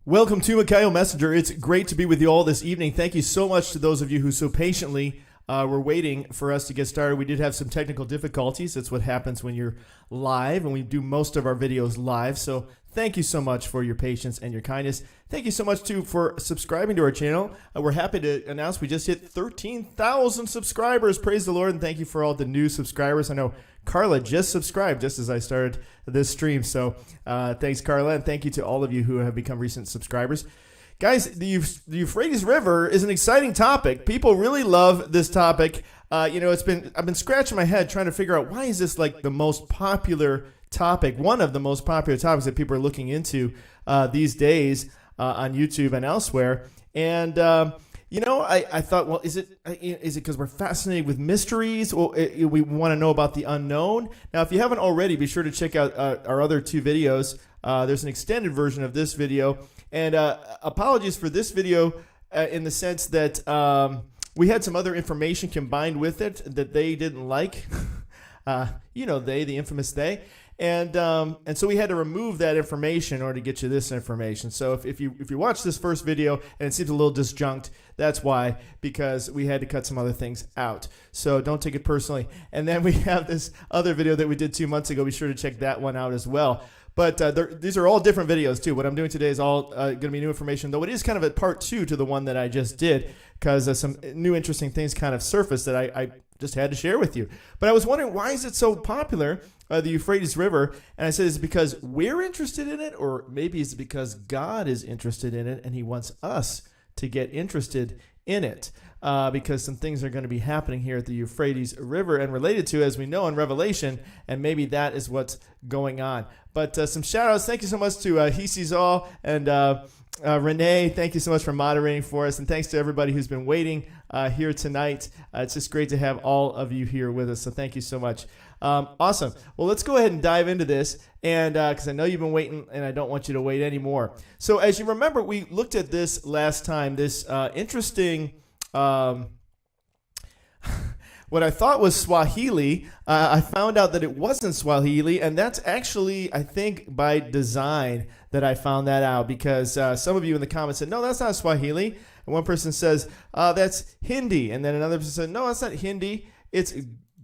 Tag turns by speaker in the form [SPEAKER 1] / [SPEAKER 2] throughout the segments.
[SPEAKER 1] Welcome to Mikael Messenger. It's great to be with you all this evening. Thank you so much to those of you who so patiently were waiting for us to get started. We did have some technical difficulties. That's what happens when you're live, and we do most of our videos live. So thank you so much for your patience and your kindness. Thank you so much, too, for subscribing to our channel. We're happy to announce we just hit 13,000 subscribers. Praise the Lord, and thank you for all the new subscribers. I know Carla just subscribed just as I started this stream. So thanks, Carla, and thank you to all of you who have become recent subscribers. Guys, the Euphrates River is an exciting topic. People really love this topic. I've been scratching my head trying to figure out why is this like the most popular topic, one of the most popular topics that people are looking into these days on YouTube and elsewhere. And I thought, well, is it because we're fascinated with mysteries, or we want to know about the unknown? Now, if you haven't already, be sure to check out our other two videos. There's an extended version of this video, and apologies for this video in the sense that we had some other information combined with it that they didn't like. The infamous they. And so we had to remove that information in order to get you this information. So if you watch this first video and it seems a little disjunct, that's why, because we had to cut some other things out. So don't take it personally. And then we have this other video that we did 2 months ago. Be sure to check that one out as well. But these are all different videos, too. What I'm doing today is all going to be new information, though it is kind of a part 2 to the one that I just did, because some new interesting things kind of surfaced that I just had to share with you. But I was wondering, why is it so popular, the Euphrates River? And I said, is it because we're interested in it, or maybe it's because God is interested in it and he wants us to get interested in it? Because some things are going to be happening here at the Euphrates River and related to, as we know, in Revelation, and maybe that is what's going on. But some shout-outs. Thank you so much to Hisizal and Renee. Thank you so much for moderating for us, and thanks to everybody who's been waiting here tonight. It's just great to have all of you here with us, so thank you so much. Awesome. Well, let's go ahead and dive into this, and because I know you've been waiting, and I don't want you to wait anymore. So as you remember, we looked at this last time, this interesting... what I thought was Swahili, I found out that it wasn't Swahili, and that's actually, I think, by design that I found that out, because some of you in the comments said, no, that's not Swahili. And one person says, that's Hindi. And then another person said, no, that's not Hindi. It's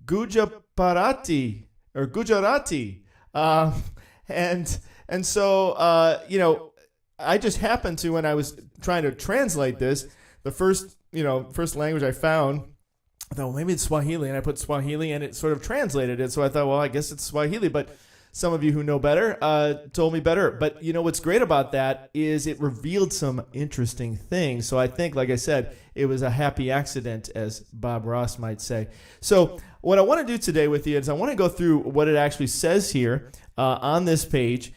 [SPEAKER 1] Gujarati or Gujarati. And so, I just happened to, when I was trying to translate this, the first language I found, I thought, well, maybe it's Swahili, and I put Swahili, and it sort of translated it. So I thought, well, I guess it's Swahili, but some of you who know better told me better. But what's great about that is it revealed some interesting things. So I think, like I said, it was a happy accident, as Bob Ross might say. So what I want to do today with you is I want to go through what it actually says here on this page.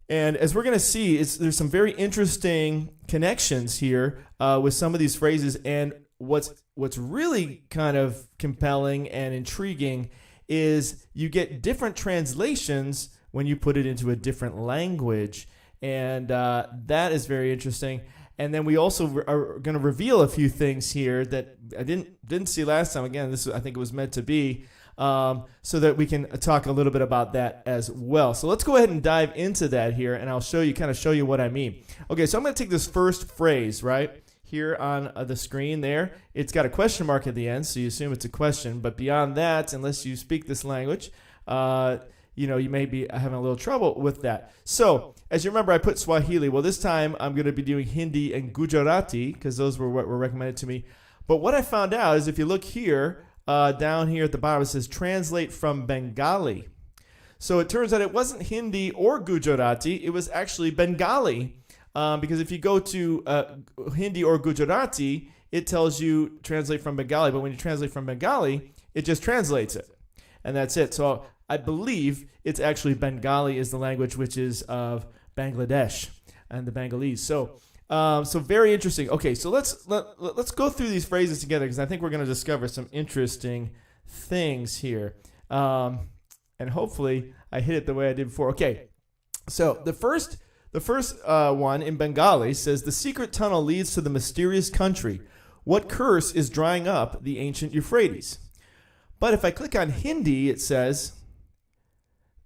[SPEAKER 1] And as we're going to see, there's some very interesting connections here with some of these phrases. And what's really kind of compelling and intriguing is you get different translations when you put it into a different language. And that is very interesting. And then we also are going to reveal a few things here that I didn't see last time. Again, I think it was meant to be. So that we can talk a little bit about that as well. So let's go ahead and dive into that here, and I'll show you what I mean. Okay, so I'm going to take this first phrase, right, here on the screen there. It's got a question mark at the end, so you assume it's a question. But beyond that, unless you speak this language, you may be having a little trouble with that. So, as you remember, I put Swahili. Well, this time I'm going to be doing Hindi and Gujarati, because those were what were recommended to me. But what I found out is if you look here, down here at the bottom, it says translate from Bengali. So it turns out it wasn't Hindi or Gujarati. It was actually Bengali. Because if you go to Hindi or Gujarati, it tells you translate from Bengali. But when you translate from Bengali, it just translates it. And that's it. So I believe it's actually Bengali is the language which is of Bangladesh and the Bengalese. So very interesting. Okay, so let's go through these phrases together, because I think we're going to discover some interesting things here. And hopefully I hit it the way I did before. Okay, so the first one in Bengali says, the secret tunnel leads to the mysterious country. What curse is drying up the ancient Euphrates? But if I click on Hindi, it says,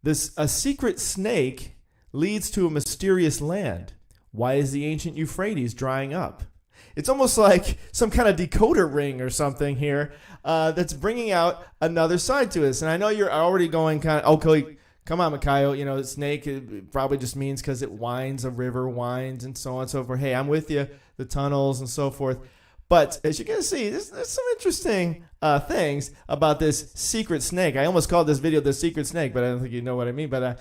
[SPEAKER 1] a secret snake leads to a mysterious land. Why is the ancient Euphrates drying up? It's almost like some kind of decoder ring or something here that's bringing out another side to us. And I know you're already going kind of, okay, come on, Mikayo, snake it probably just means because it winds, a river winds and so on and so forth. Hey, I'm with you, the tunnels and so forth. But as you can see, there's some interesting things about this secret snake. I almost called this video the secret snake, but I don't think you know what I mean. But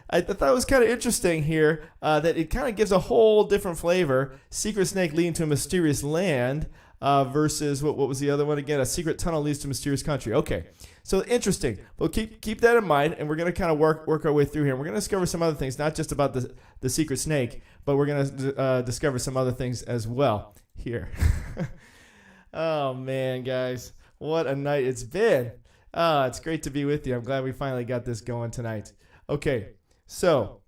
[SPEAKER 1] I thought it was kind of interesting here that it kind of gives a whole different flavor. Secret snake leading to a mysterious land versus, what was the other one again? A secret tunnel leads to mysterious country. Okay, so interesting. Well, keep that in mind, and we're going to kind of work our way through here. And we're going to discover some other things, not just about the secret snake, but we're going to discover some other things as well here. Oh, man, guys. What a night it's been. It's great to be with you. I'm glad we finally got this going tonight. Okay, so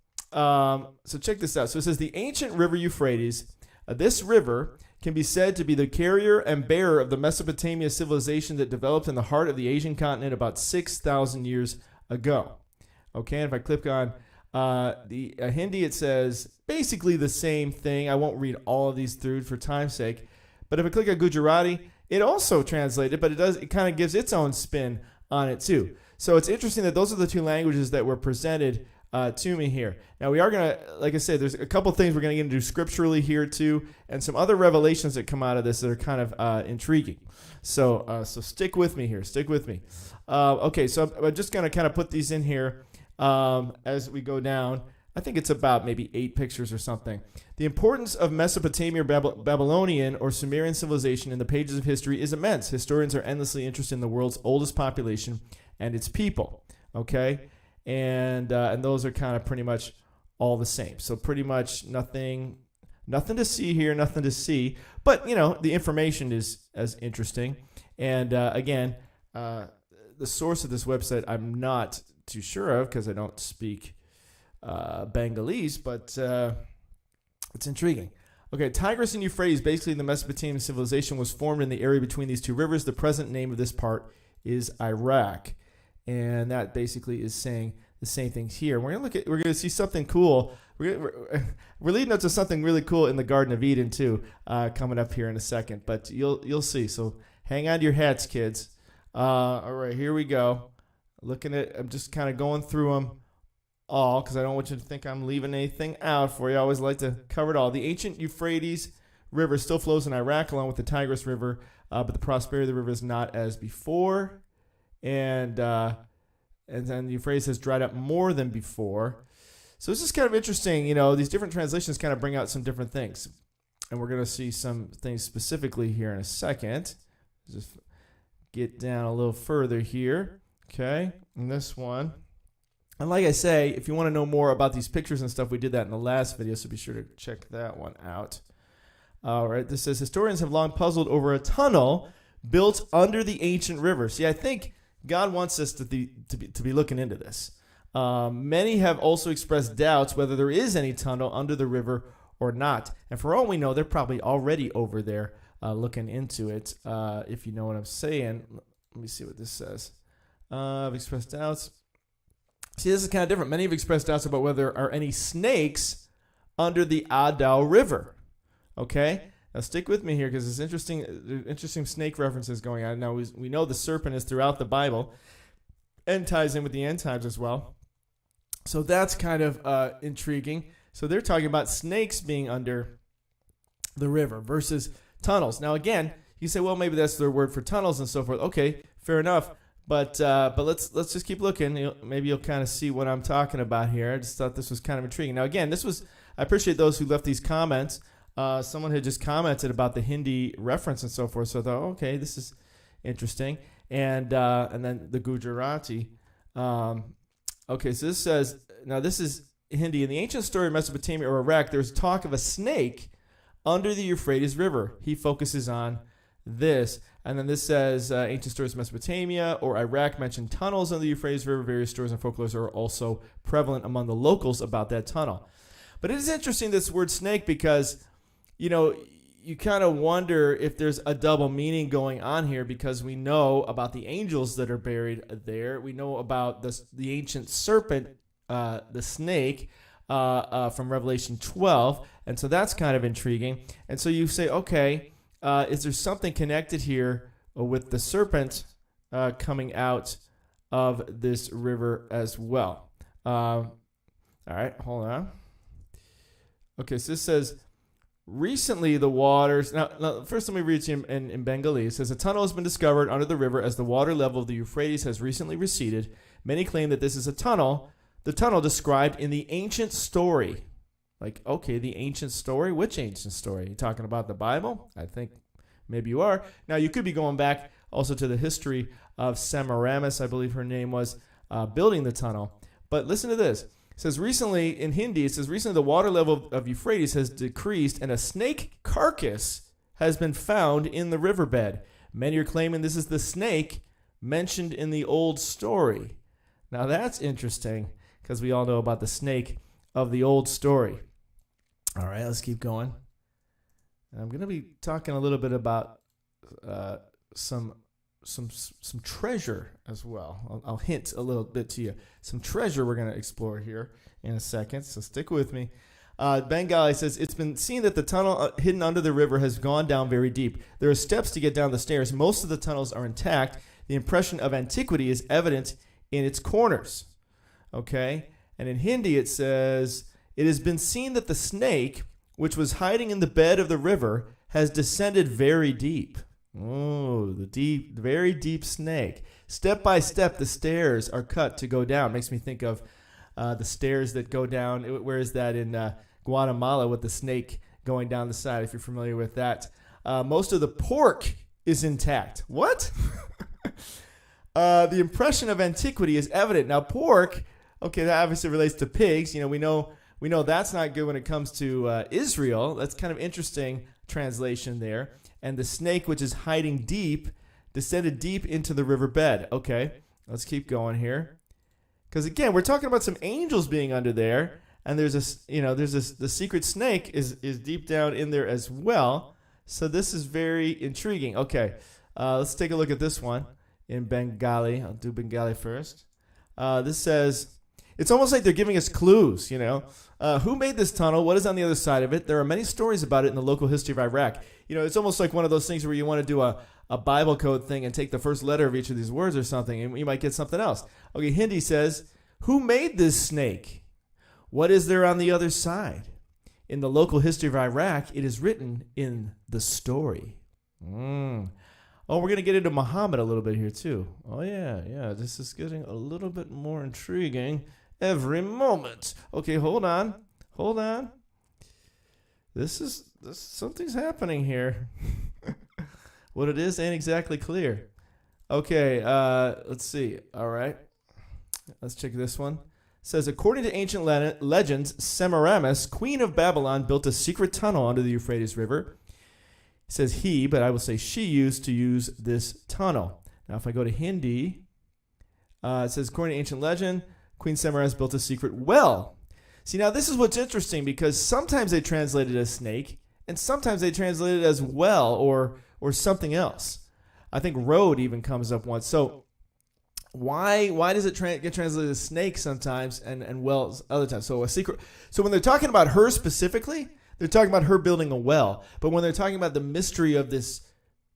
[SPEAKER 1] check this out. So it says the ancient river Euphrates, this river can be said to be the carrier and bearer of the Mesopotamia civilization that developed in the heart of the Asian continent about 6,000 years ago. Okay, and if I click on the Hindi, it says basically the same thing. I won't read all of these through for time's sake. But if I click on Gujarati, it also translated, but it kind of gives its own spin on it too. So it's interesting that those are the two languages that were presented to me here. Now we are going to, like I said, there's a couple things we're going to get into scripturally here too, and some other revelations that come out of this that are kind of intriguing. So stick with me here. Stick with me. Okay, so I'm just going to kind of put these in here as we go down. I think it's about maybe 8 pictures or something. The importance of Mesopotamia or Babylonian or Sumerian civilization in the pages of history is immense. Historians are endlessly interested in the world's oldest population and its people. Okay? And those are kind of pretty much all the same. So pretty much nothing to see here, nothing to see. But, the information is as interesting. And, again, the source of this website I'm not too sure of because I don't speak Bengalese, but it's intriguing. Okay, Tigris and Euphrates, basically the Mesopotamian civilization, was formed in the area between these two rivers. The present name of this part is Iraq, and that basically is saying the same things here. We're going to see something cool. We're leading up to something really cool in the Garden of Eden too, coming up here in a second. But you'll see. So hang on to your hats, kids. All right, here we go. I'm just kind of going through them all because I don't want you to think I'm leaving anything out for you. I always like to cover it all. The ancient Euphrates River still flows in Iraq along with the Tigris River, but the prosperity of the river is not as before. And then the Euphrates has dried up more than before. So this is kind of interesting. These different translations kind of bring out some different things. And we're going to see some things specifically here in a second. Just get down a little further here. Okay, and this one. And like I say, if you want to know more about these pictures and stuff, we did that in the last video, so be sure to check that one out. All right, this says, historians have long puzzled over a tunnel built under the ancient river. See, I think God wants us to be looking into this. Many have also expressed doubts whether there is any tunnel under the river or not. And for all we know, they're probably already over there looking into it, if you know what I'm saying. Let me see what this says. I've expressed doubts. See, this is kind of different. Many have expressed doubts about whether there are any snakes under the Adao River. Okay? Now stick with me here because it's interesting snake references going on. Now, we know the serpent is throughout the Bible and ties in with the end times as well. So that's kind of intriguing. So they're talking about snakes being under the river versus tunnels. Now, again, you say, well, maybe that's their word for tunnels and so forth. Okay, fair enough. But let's just keep looking. Maybe you'll kind of see what I'm talking about here. I just thought this was kind of intriguing. Now, again, I appreciate those who left these comments. Someone had just commented about the Hindi reference and so forth. So I thought, okay, this is interesting. And then the Gujarati. Okay, so this says, now this is Hindi. In the ancient story of Mesopotamia or Iraq, there's talk of a snake under the Euphrates River. He focuses on this. And then this says, ancient stories of Mesopotamia or Iraq mention tunnels under the Euphrates River. Various stories and folklores are also prevalent among the locals about that tunnel. But it is interesting, this word snake, because, you kind of wonder if there's a double meaning going on here because we know about the angels that are buried there. We know about the ancient serpent, the snake, from Revelation 12. And so that's kind of intriguing. And so you say, okay, is there something connected here with the serpent coming out of this river as well? All right, hold on. Okay, so this says, recently the waters... Now, first let me read to you in Bengali. It says, a tunnel has been discovered under the river as the water level of the Euphrates has recently receded. Many claim that this is a tunnel, the tunnel described in the ancient story. Like, okay, the ancient story? Which ancient story? You talking about the Bible? I think maybe you are. Now, you could be going back also to the history of Semiramis, I believe her name was, building the tunnel. But listen to this. It says recently, in Hindi, it says recently the water level of Euphrates has decreased and a snake carcass has been found in the riverbed. Many are claiming this is the snake mentioned in the old story. Now that's interesting because we all know about the snake of the old story. All right, let's keep going. I'm going to be talking a little bit about some treasure as well. I'll hint a little bit to you. Some treasure we're going to explore here in a second, so stick with me. Bengali says, it's been seen that the tunnel hidden under the river has gone down very deep. There are steps to get down the stairs. Most of the tunnels are intact. The impression of antiquity is evident in its corners. Okay? And in Hindi it says, it has been seen that the snake, which was hiding in the bed of the river, has descended very deep. Oh, the very deep snake. Step by step, the stairs are cut to go down. Makes me think of the stairs that go down. Where is that in Guatemala with the snake going down the side, if you're familiar with that. Most of the pork is intact. What? The impression of antiquity is evident. Now, pork, okay, that obviously relates to pigs. You know, we know that's not good when it comes to Israel. That's kind of interesting translation there. And the snake, which is hiding deep, descended deep into the riverbed. Okay, let's keep going here. Because again, we're talking about some angels being under there, and the secret snake is deep down in there as well. So this is very intriguing. Okay, let's take a look at this one in Bengali. I'll do Bengali first. This says, it's almost like they're giving us clues, you know. Who made this tunnel? What is on the other side of it? There are many stories about it in the local history of Iraq. You know, it's almost like one of those things where you want to do a Bible code thing and take the first letter of each of these words or something, and you might get something else. Okay, Hindi says, who made this snake? What is there on the other side? In the local history of Iraq, it is written in the story. Oh, we're going to get into Muhammad a little bit here too. Oh, yeah, this is getting a little bit more intriguing every moment. Okay, hold on. This something's happening here. What it is ain't exactly clear. Okay, let's see. All right. Let's check this one. It says, according to ancient legends, Semiramis, queen of Babylon, built a secret tunnel under the Euphrates River. It says he, but I will say she used to use this tunnel. Now, if I go to Hindi, it says, according to ancient legend, Queen Semiramis built a secret well. See, now this is what's interesting because sometimes they translate it as snake and sometimes they translate it as well or something else. I think road even comes up once. So why does it get translated as snake sometimes and wells other times? So a secret. So when they're talking about her specifically, they're talking about her building a well. But when they're talking about the mystery of this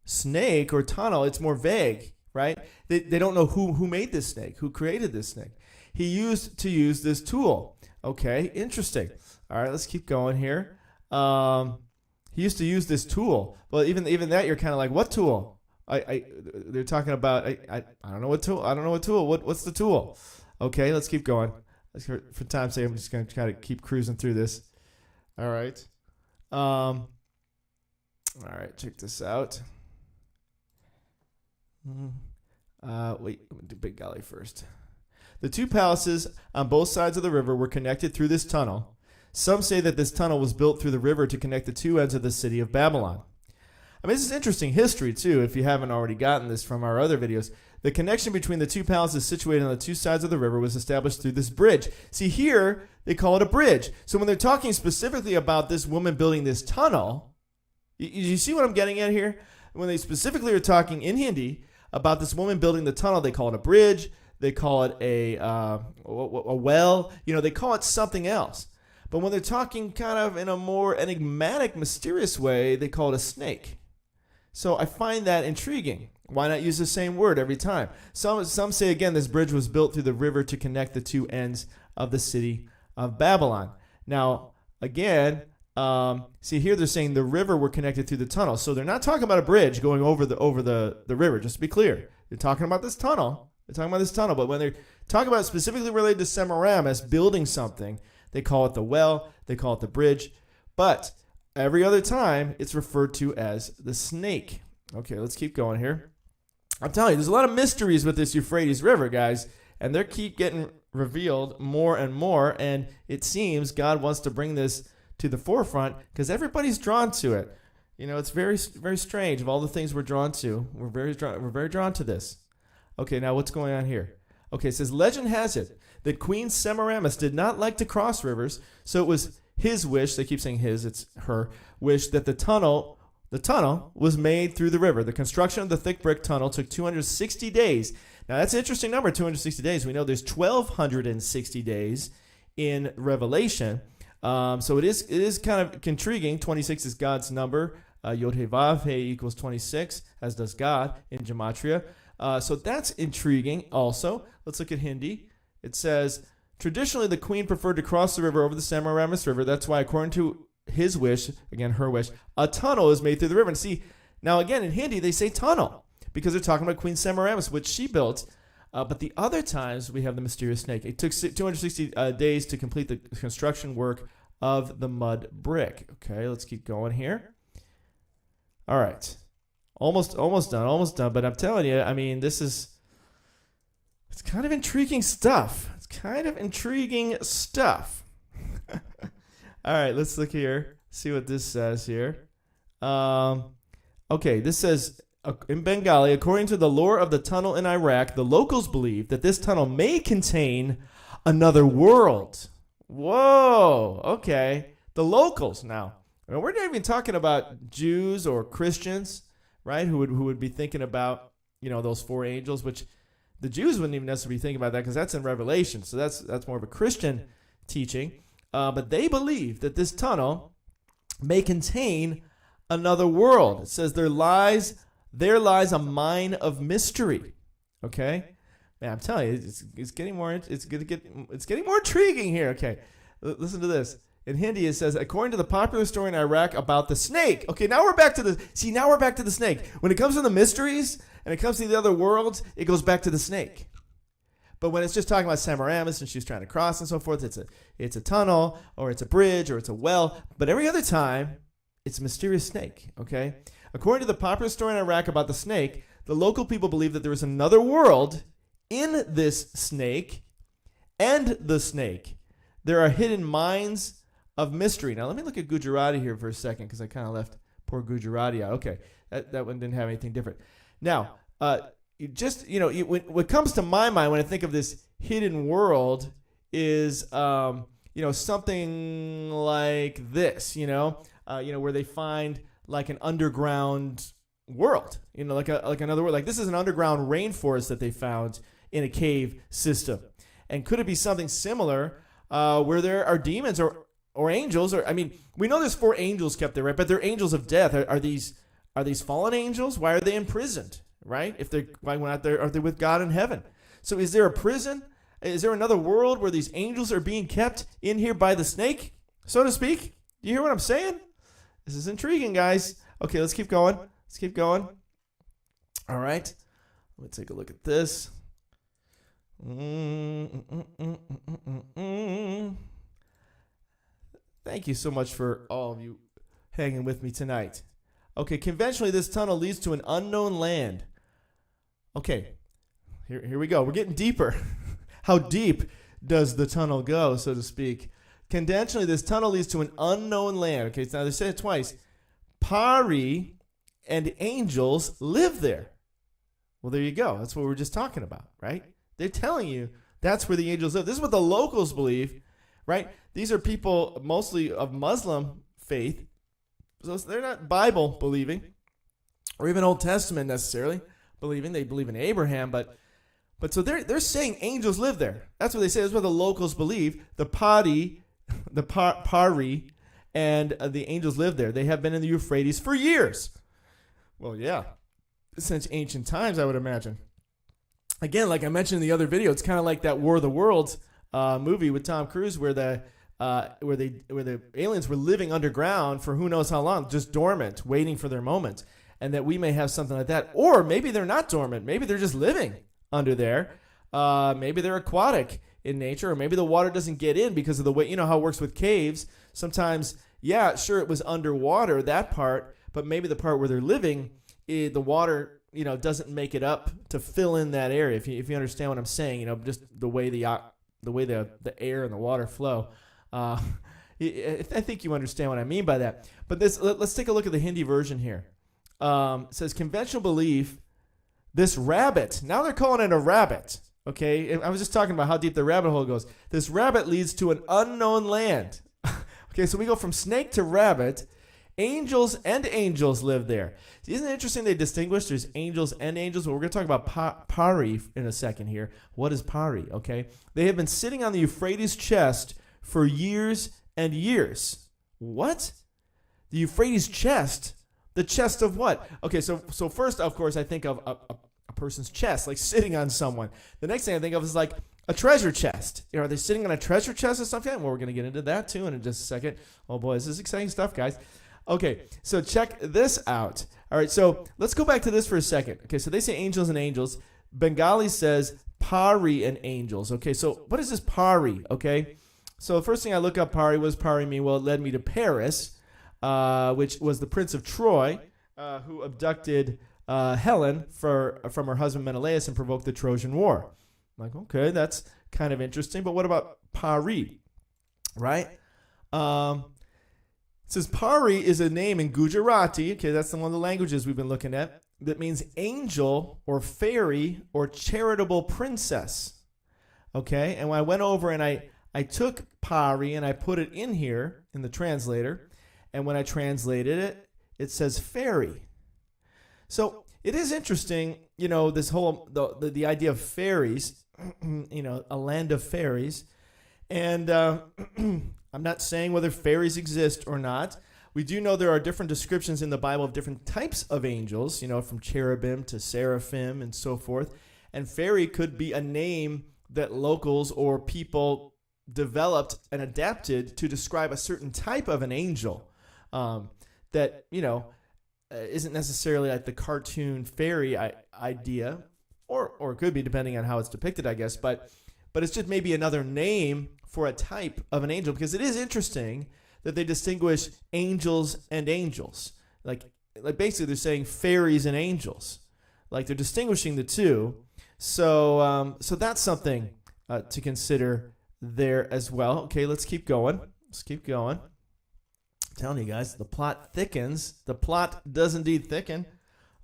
[SPEAKER 1] snake or tunnel, it's more vague, right? They don't know who made this snake, who created this snake. He used to use this tool. Okay, interesting. All right, let's keep going here. He used to use this tool. Well, even that, you're kind of like, what tool? They're talking about. I don't know what tool. I don't know what tool. What's the tool? Okay, let's keep going. For time's sake, I'm just going to try to keep cruising through this. All right. All right, check this out. Wait, I'm going to do Big Golly first. The two palaces on both sides of the river were connected through this tunnel. Some say that this tunnel was built through the river to connect the two ends of the city of Babylon. I mean, this is interesting history, too, if you haven't already gotten this from our other videos. The connection between the two palaces situated on the two sides of the river was established through this bridge. See, here, they call it a bridge. So when they're talking specifically about this woman building this tunnel, you see what I'm getting at here? When they specifically are talking in Hindi about this woman building the tunnel, they call it a bridge. They call it a well. You know, they call it something else. But when they're talking kind of in a more enigmatic, mysterious way, they call it a snake. So I find that intriguing. Why not use the same word every time? Some say, again, this bridge was built through the river to connect the two ends of the city of Babylon. Now, again, see here they're saying the river were connected through the tunnel. So they're not talking about a bridge going over the river, just to be clear. They're talking about this tunnel. But when they're talking about specifically related to Semiramis building something, they call it the well, they call it the bridge. But every other time, it's referred to as the snake. Okay, let's keep going here. I'm telling you, there's a lot of mysteries with this Euphrates River, guys, and they keep getting revealed more and more, and it seems God wants to bring this to the forefront because everybody's drawn to it. You know, it's very, very strange. Of all the things we're drawn to, we're very drawn to this. Okay, now what's going on here? Okay, it says, legend has it that Queen Semiramis did not like to cross rivers, so it was his wish, they keep saying his, it's her, wish that the tunnel was made through the river. The construction of the thick brick tunnel took 260 days. Now, that's an interesting number, 260 days. We know there's 1,260 days in Revelation. So it is kind of intriguing. 26 is God's number. Yod He Vav He equals 26, as does God in Gematria. So that's intriguing also. Let's look at Hindi. It says, traditionally, the queen preferred to cross the river over the Semiramis River. That's why, according to his wish, again, her wish, a tunnel is made through the river. And see, now again, in Hindi, they say tunnel because they're talking about Queen Semiramis, which she built. But the other times, we have the mysterious snake. It took 260 days to complete the construction work of the mud brick. Okay, let's keep going here. All right. Almost done. But I'm telling you, I mean, it's kind of intriguing stuff. All right, let's look here. See what this says here. Okay, this says, in Bengali, according to the lore of the tunnel in Iraq, the locals believe that this tunnel may contain another world. Whoa, okay. The locals now. We're not even talking about Jews or Christians, right, who would be thinking about, those four angels, which the Jews wouldn't even necessarily be thinking about that because that's in Revelation. So that's more of a Christian teaching. But they believe that this tunnel may contain another world. It says there lies a mine of mystery. Okay, man, I'm telling you, it's getting more. It's getting more intriguing here. Okay, listen to this. In Hindi, it says, according to the popular story in Iraq about the snake. Okay, now we're back to the snake. When it comes to the mysteries and it comes to the other worlds, it goes back to the snake. But when it's just talking about Semiramis and she's trying to cross and so forth, it's a tunnel or it's a bridge or it's a well. But every other time, it's a mysterious snake. Okay, according to the popular story in Iraq about the snake, the local people believe that there is another world in this snake and the snake. There are hidden mines of mystery. Now, let me look at Gujarati here for a second because I kind of left poor Gujarati out. Okay, that one didn't have anything different. Now, what comes to my mind when I think of this hidden world is, something like this, where they find like an underground world, like another world. Like this is an underground rainforest that they found in a cave system. And could it be something similar where there are demons or angels? We know there's 4 angels kept there, right? But they're angels of death. Are these fallen angels? Why are they imprisoned, right? Why not are they with God in heaven? So is there a prison? Is there another world where these angels are being kept in here by the snake, so to speak? Do you hear what I'm saying? This is intriguing, guys. Okay, let's keep going. All right. Let me take a look at this. Thank you so much for all of you hanging with me tonight. Okay, conventionally, this tunnel leads to an unknown land. Okay, here we go. We're getting deeper. How deep does the tunnel go, so to speak? Conventionally, this tunnel leads to an unknown land. Okay, so now they said it twice. Pari and angels live there. Well, there you go. That's what we were just talking about, right? They're telling you that's where the angels live. This is what the locals believe, right? These are people mostly of Muslim faith. So they're not Bible believing or even Old Testament necessarily believing. They believe in Abraham, but so they're saying angels live there. That's what they say. That's what the locals believe. The Padi Pari, and the angels live there. They have been in the Euphrates for years. Well, yeah, since ancient times, I would imagine. Again, like I mentioned in the other video, it's kind of like that War of the Worlds movie with Tom Cruise, where the aliens were living underground for who knows how long, just dormant, waiting for their moment, and that we may have something like that. Or maybe they're not dormant. Maybe they're just living under there. Maybe they're aquatic in nature, or maybe the water doesn't get in because of the way, you know how it works with caves. Sometimes, yeah, sure, it was underwater, that part, but maybe the part where they're living, the water, doesn't make it up to fill in that area. If you understand what I'm saying, just the way the air and the water flow. I think you understand what I mean by that. But let's take a look at the Hindi version here. It says, conventional belief, this rabbit, now they're calling it a rabbit. Okay, I was just talking about how deep the rabbit hole goes. This rabbit leads to an unknown land. Okay, so we go from snake to rabbit. Angels and angels live there. Isn't it interesting they distinguish? There's angels and angels. Well, we're going to talk about Pari in a second here. What is Pari? Okay, they have been sitting on the Euphrates chest for years and years. What? The Euphrates chest? The chest of what? Okay, so first, of course, I think of a person's chest, like sitting on someone. The next thing I think of is like a treasure chest. Are they sitting on a treasure chest or something? Well, we're going to get into that too in just a second. Oh boy, this is exciting stuff, guys. Okay, so check this out. All right, so let's go back to this for a second. Okay, so they say angels and angels. Bengali says Pari and angels. Okay, so what is this Pari? Okay, so the first thing I look up Pari was Pari mean? Well, it led me to Paris, which was the prince of Troy, who abducted Helen from her husband Menelaus and provoked the Trojan War. I'm like, okay, that's kind of interesting, but what about Pari, right? It says Pari is a name in Gujarati, okay, that's one of the languages we've been looking at, that means angel or fairy or charitable princess, okay? And when I went over and I took Pari and I put it in here in the translator, and when I translated it, it says fairy. So it is interesting, this whole, the idea of fairies, a land of fairies. And I'm not saying whether fairies exist or not. We do know there are different descriptions in the Bible of different types of angels, from cherubim to seraphim and so forth. And fairy could be a name that locals or people developed and adapted to describe a certain type of an angel that, isn't necessarily like the cartoon fairy idea, or it could be depending on how it's depicted, I guess. But it's just maybe another name for a type of an angel, because it is interesting that they distinguish angels and angels. Like basically they're saying fairies and angels. Like they're distinguishing the two. So that's something to consider there as well. Okay, let's keep going. I'm telling you guys, the plot thickens. The plot does indeed thicken.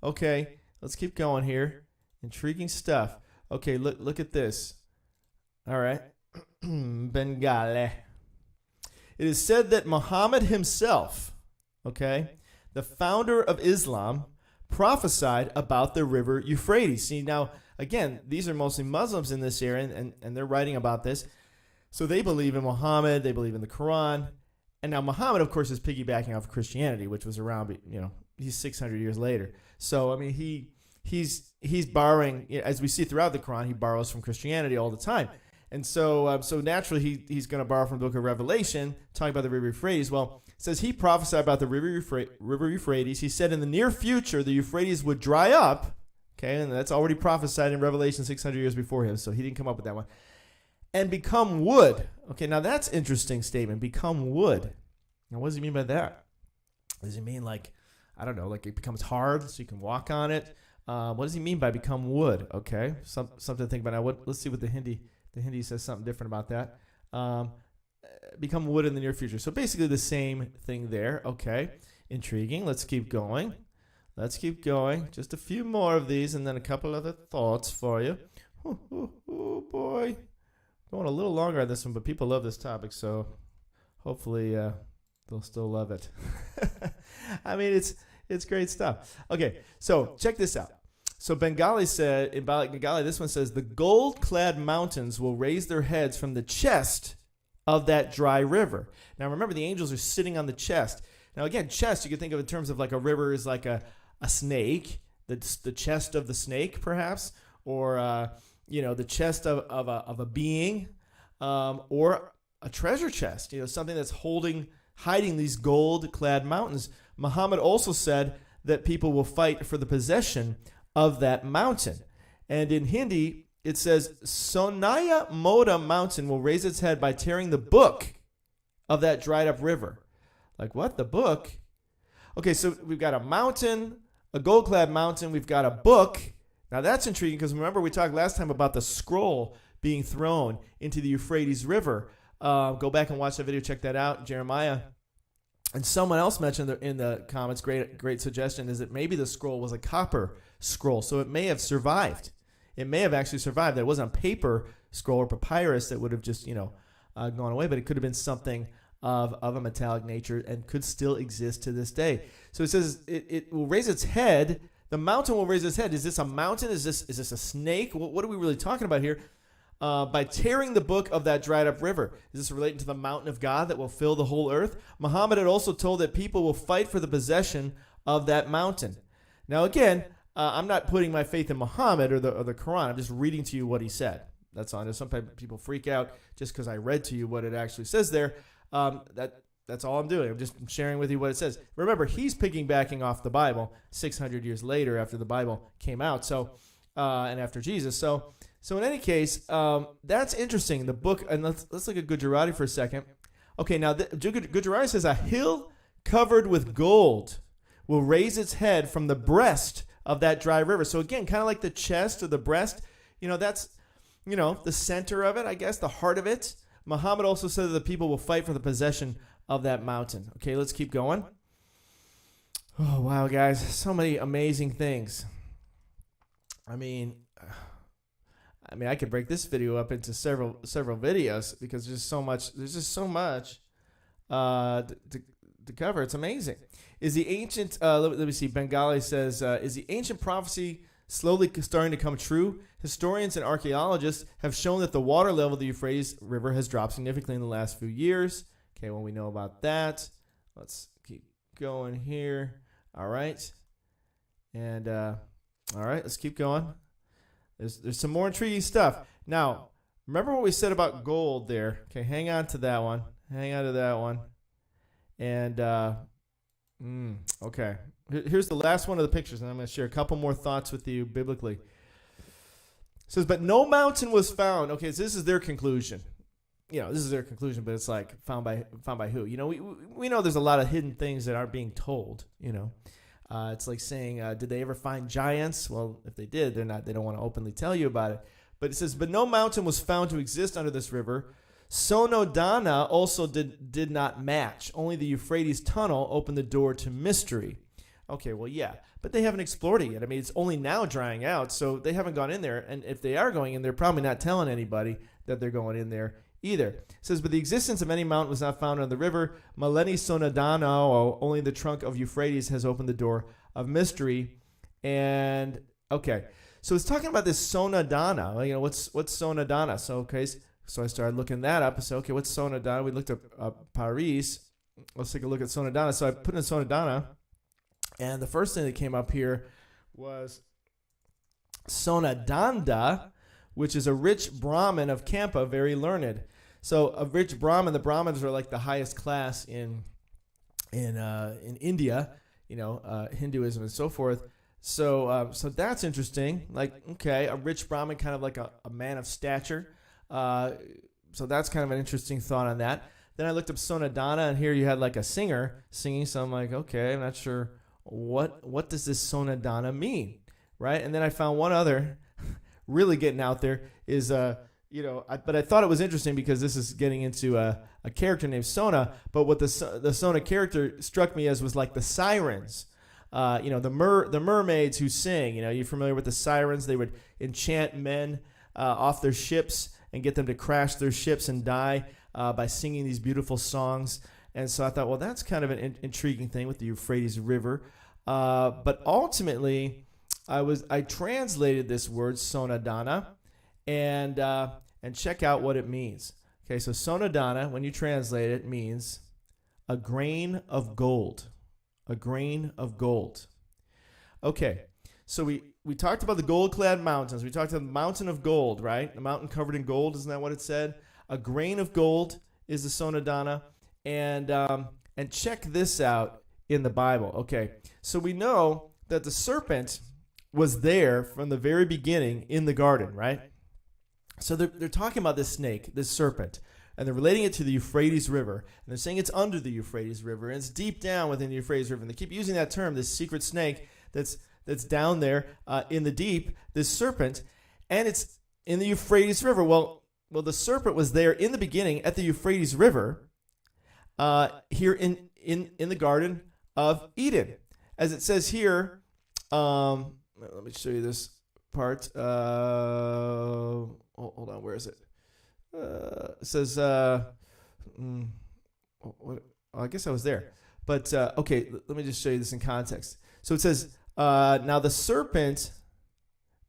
[SPEAKER 1] Okay, let's keep going here. Intriguing stuff. Okay, look at this. All right. Bengali. It is said that Muhammad himself, okay, the founder of Islam, prophesied about the river Euphrates. See, now, again, these are mostly Muslims in this area, and they're writing about this. So they believe in Muhammad, they believe in the Quran. And now Muhammad, of course, is piggybacking off Christianity, which was around, he's 600 years later. So, I mean, he's borrowing, as we see throughout the Quran, he borrows from Christianity all the time. And so naturally, he's going to borrow from the book of Revelation, talking about the river Euphrates. Well, it says he prophesied about the river Euphrates. He said in the near future, the Euphrates would dry up. Okay, and that's already prophesied in Revelation 600 years before him, so he didn't come up with that one. And become wood. Okay, now that's an interesting statement, become wood. Now, what does he mean by that? Does he mean like, I don't know, like it becomes hard so you can walk on it? What does he mean by become wood? Okay, something to think about. Now, let's see what the Hindi says something different about that. Become wood in the near future. So basically the same thing there. Okay, intriguing. Let's keep going. Just a few more of these and then a couple other thoughts for you. Oh boy. Going a little longer on this one, but people love this topic, so hopefully they'll still love it. I mean, it's great stuff. Okay, so check this out. So Bengali said, in Bengali, this one says, the gold-clad mountains will raise their heads from the chest of that dry river. Now remember, the angels are sitting on the chest. Now again, chest, you can think of in terms of like a river is like a snake, the chest of the snake perhaps, or the chest of a being, or a treasure chest, something that's hiding these gold-clad mountains. Muhammad also said that people will fight for the possession of that mountain. And in Hindi, it says, Sonaya Moda mountain will raise its head by tearing the book of that dried up river. Like, what? The book? Okay, so we've got a mountain, a gold-clad mountain. We've got a book. Now, that's intriguing because remember we talked last time about the scroll being thrown into the Euphrates River. Go back and watch that video. Check that out. Jeremiah. And someone else mentioned in the comments, great suggestion, is that maybe the scroll was a copper scroll. So it may have survived. It may have actually survived. It wasn't a paper scroll or papyrus that would have just, gone away, but it could have been something of a metallic nature and could still exist to this day. So it says it will raise its head. The mountain will raise its head. Is this a mountain? Is this a snake? What are we really talking about here? By tearing the book of that dried up river. Is this relating to the mountain of God that will fill the whole earth? Muhammad had also told that people will fight for the possession of that mountain. Now again, I'm not putting my faith in Muhammad or the Quran. I'm just reading to you what he said. That's all. Sometimes people freak out just because I read to you what it actually says there. That's all I'm doing. I'm just sharing with you what it says. Remember, he's piggybacking off the Bible 600 years later after the Bible came out. So, and after Jesus. So in any case, that's interesting. The book, and let's look at Gujarati for a second. Okay, now Gujarati says a hill covered with gold will raise its head from the breast of that dry river. So again, kind of like the chest or the breast, that's, the center of it, I guess, the heart of it. Muhammad also said that the people will fight for the possession of that mountain. Okay, let's keep going. Oh, wow, guys, so many amazing things. I mean, I could break this video up into several videos because there's just so much to cover. It's amazing. Is the ancient, let me see, Bengali says, is the ancient prophecy slowly starting to come true? Historians and archaeologists have shown that the water level of the Euphrates River has dropped significantly in the last few years. Okay, well, we know about that. Let's keep going here. All right. And, all right, let's keep going. There's some more intriguing stuff. Now, remember what we said about gold there. Okay, hang on to that one. And, okay. Here's the last one of the pictures, and I'm going to share a couple more thoughts with you biblically. It says, but no mountain was found. Okay, so this is their conclusion. This is their conclusion, but it's like found by who? We know there's a lot of hidden things that aren't being told, It's like saying, did they ever find giants? Well, if they did, they don't want to openly tell you about it. But it says, but no mountain was found to exist under this river. Sonodana also did not match. Only the Euphrates tunnel opened the door to mystery. Okay, well, yeah, but they haven't explored it yet. I mean, it's only now drying out, so they haven't gone in there. And if they are going in, they're probably not telling anybody that they're going in there either. It says, but the existence of any mountain was not found on the river. Maleni Sonodana, only the trunk of Euphrates has opened the door of mystery. And, okay, so it's talking about this Sonodana. What's Sonodana? So I started looking that up. I said, okay, what's Sonodana? We looked up Paris. Let's take a look at Sonodana. So I put in Sonodana, and the first thing that came up here was Sonadanda, which is a rich Brahmin of Kampa, very learned. So a rich Brahmin, the Brahmins are like the highest class in India, Hinduism and so forth. So that's interesting. Like, okay, a rich Brahmin, kind of like a man of stature. So that's kind of an interesting thought on that. Then I looked up Sonadana, and here you had like a singer singing. So I'm like, okay, I'm not sure what does this Sonadana mean, right? And then I found one other, really getting out there, is but I thought it was interesting because this is getting into a character named Sona. But what the Sona character struck me as was like the sirens. The mermaids who sing. You're familiar with the sirens? They would enchant men off their ships and get them to crash their ships and die by singing these beautiful songs. And so I thought, well, that's kind of an intriguing thing with the Euphrates River. But ultimately, I translated this word Sonadana and check out what it means. Okay, so sonodana, when you translate it, means a grain of gold. A grain of gold. Okay, so we talked about the gold-clad mountains. We talked about the mountain of gold, right? The mountain covered in gold, isn't that what it said? A grain of gold is the sonodana. And check this out in the Bible. Okay, so we know that the serpent was there from the very beginning in the garden, right? So they're talking about this snake, this serpent, and they're relating it to the Euphrates River. And they're saying it's under the Euphrates River, and it's deep down within the Euphrates River. And they keep using that term, this secret snake that's down there in the deep, this serpent, and it's in the Euphrates River. Well, the serpent was there in the beginning at the Euphrates River, here in the Garden of Eden. As it says here, let me show you this part. Hold on, where is it? It says, I guess I was there. But, okay, let me just show you this in context. So it says, now the serpent,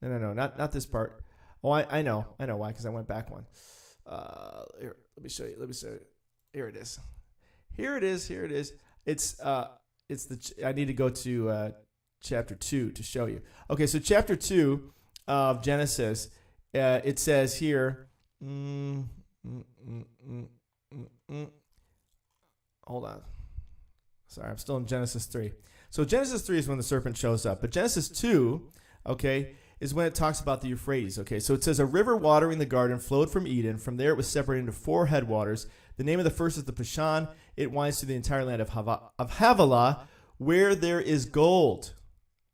[SPEAKER 1] no, not this part. Oh, I know why, because I went back one. Here, let me show you. Here it is. Here it is. It's I need to go to chapter 2 to show you. Okay, so chapter 2 of Genesis, it says here. Hold on. Sorry, I'm still in Genesis 3. So Genesis 3 is when the serpent shows up, but Genesis 2, okay, is when it talks about the Euphrates. Okay, so it says a river watering the garden flowed from Eden. From there, it was separated into 4 headwaters. The name of the first is the Pishon. It winds through the entire land of Havilah, where there is gold.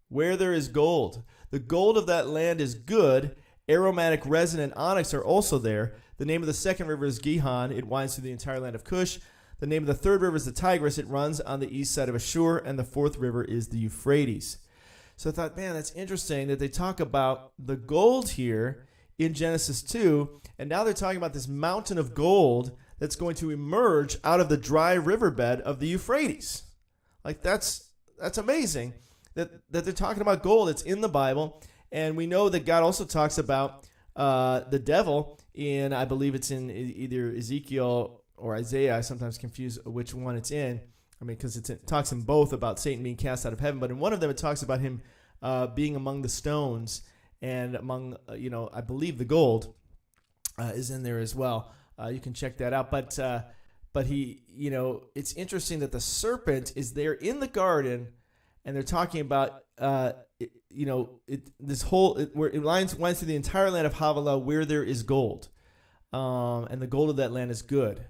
[SPEAKER 1] Where there is gold. The gold of that land is good. Aromatic resin and onyx are also there. The name of the second river is Gihon. It winds through the entire land of Cush. The name of the third river is the Tigris. It runs on the east side of Ashur. And the fourth river is the Euphrates. So I thought, man, that's interesting that they talk about the gold here in Genesis 2. And now they're talking about this mountain of gold that's going to emerge out of the dry riverbed of the Euphrates. Like, that's amazing that they're talking about gold. It's in the Bible. And we know that God also talks about the devil in, I believe it's in either Ezekiel or Isaiah. I sometimes confuse which one it's in. I mean, because it talks in both about Satan being cast out of heaven. But in one of them, it talks about him being among the stones and among, I believe the gold is in there as well. You can check that out. But he, it's interesting that the serpent is there in the garden, and they're talking about, where it winds through the entire land of Havilah where there is gold. And the gold of that land is good.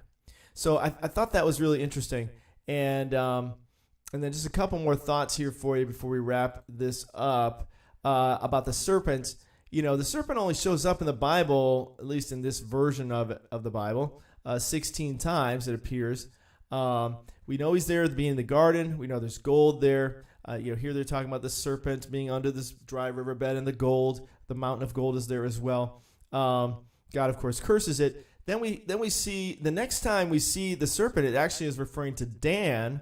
[SPEAKER 1] So I thought that was really interesting. And then just a couple more thoughts here for you before we wrap this up about the serpent. The serpent only shows up in the Bible, at least in this version of the Bible, 16 times it appears. We know he's there being in the garden. We know there's gold there. Here they're talking about the serpent being under this dry riverbed and the gold. The mountain of gold is there as well. God, of course, curses it. Then we see, the next time we see the serpent, it actually is referring to Dan.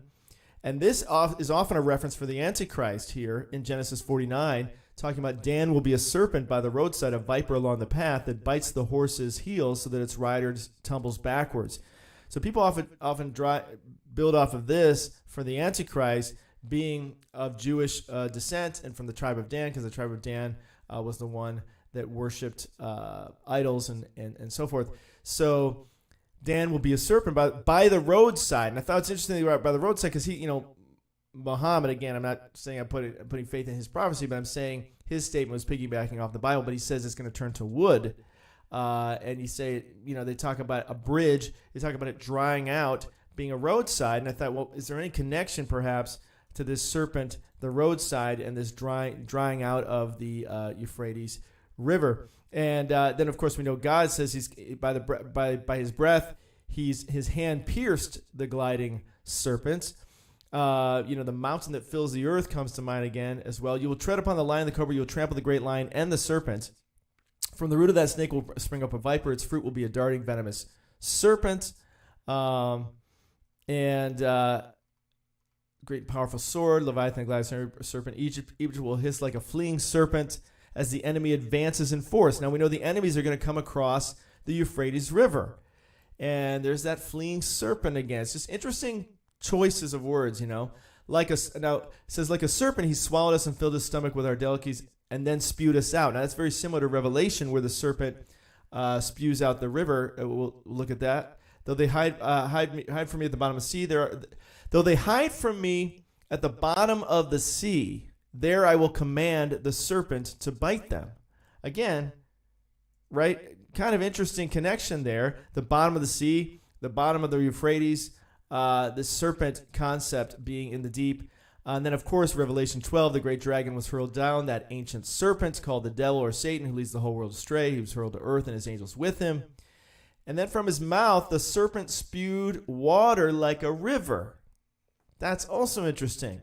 [SPEAKER 1] And this is often a reference for the Antichrist here in Genesis 49, talking about Dan will be a serpent by the roadside, a viper along the path that bites the horse's heels so that its rider tumbles backwards. So people often build off of this for the Antichrist being of Jewish descent and from the tribe of Dan, because the tribe of Dan was the one that worshipped idols and so forth. So Dan will be a serpent by the roadside. And I thought it's interesting by the roadside because he, Muhammad, again, I'm not saying I'm putting faith in his prophecy, but I'm saying his statement was piggybacking off the Bible, but he says it's going to turn to wood. And you say, they talk about a bridge. They talk about it drying out, being a roadside. And I thought, well, is there any connection perhaps to this serpent, the roadside, and this drying out of the Euphrates River? And then, of course, we know God says he's by his breath, his hand pierced the gliding serpents. The mountain that fills the earth comes to mind again as well. You will tread upon the lion, the cobra. You will trample the great lion and the serpent. From the root of that snake will spring up a viper. Its fruit will be a darting, venomous serpent. Great powerful sword, Leviathan, gladiator, serpent. Egypt will hiss like a fleeing serpent as the enemy advances in force. Now we know the enemies are going to come across the Euphrates River. And there's that fleeing serpent again. It's just interesting choices of words, now it says like a serpent, he swallowed us and filled his stomach with our delicacies and then spewed us out. Now that's very similar to Revelation where the serpent spews out the river. We'll look at that. Though they hide from me at the bottom of the sea, though they hide from me at the bottom of the sea, there I will command the serpent to bite them. Again, right? Kind of interesting connection there. The bottom of the sea, the bottom of the Euphrates, the serpent concept being in the deep. And then, of course, Revelation 12, the great dragon was hurled down, that ancient serpent called the devil or Satan, who leads the whole world astray. He was hurled to earth and his angels with him. And then from his mouth, the serpent spewed water like a river. That's also interesting.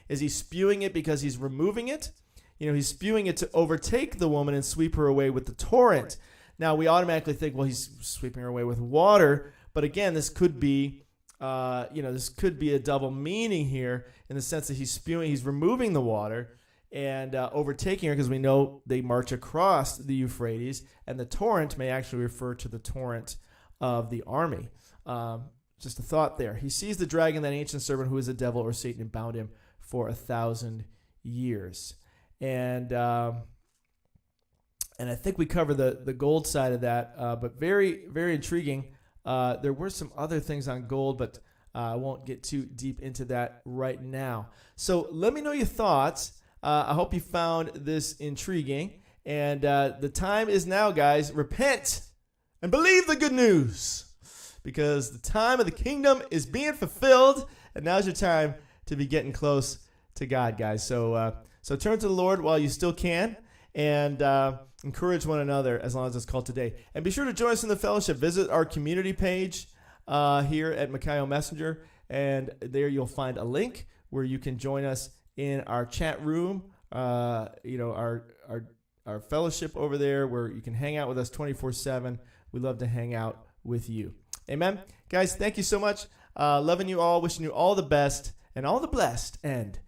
[SPEAKER 1] Is he spewing it because he's removing it? He's spewing it to overtake the woman and sweep her away with the torrent. Now, we automatically think, well, he's sweeping her away with water. But again, this could be a double meaning here in the sense that he's removing the water and overtaking her, because we know they march across the Euphrates, and the torrent may actually refer to the torrent of the army. Just a thought there. He sees the dragon, that ancient serpent who is a devil or Satan, and bound him for 1,000 years. And I think we cover the gold side of that, but very, very intriguing. There were some other things on gold, but I won't get too deep into that right now. So let me know your thoughts. I hope you found this intriguing. And the time is now, guys. Repent and believe the good news, because the time of the kingdom is being fulfilled, and now's your time to be getting close to God, guys. So turn to the Lord while you still can, and encourage one another as long as it's called today. And be sure to join us in the fellowship. Visit our community page here at Micaiah Messenger, and there you'll find a link where you can join us in our chat room, our fellowship over there, where you can hang out with us 24/7. We love to hang out with you. Amen. Guys, thank you so much. Loving you all, wishing you all the best and all the blessed, and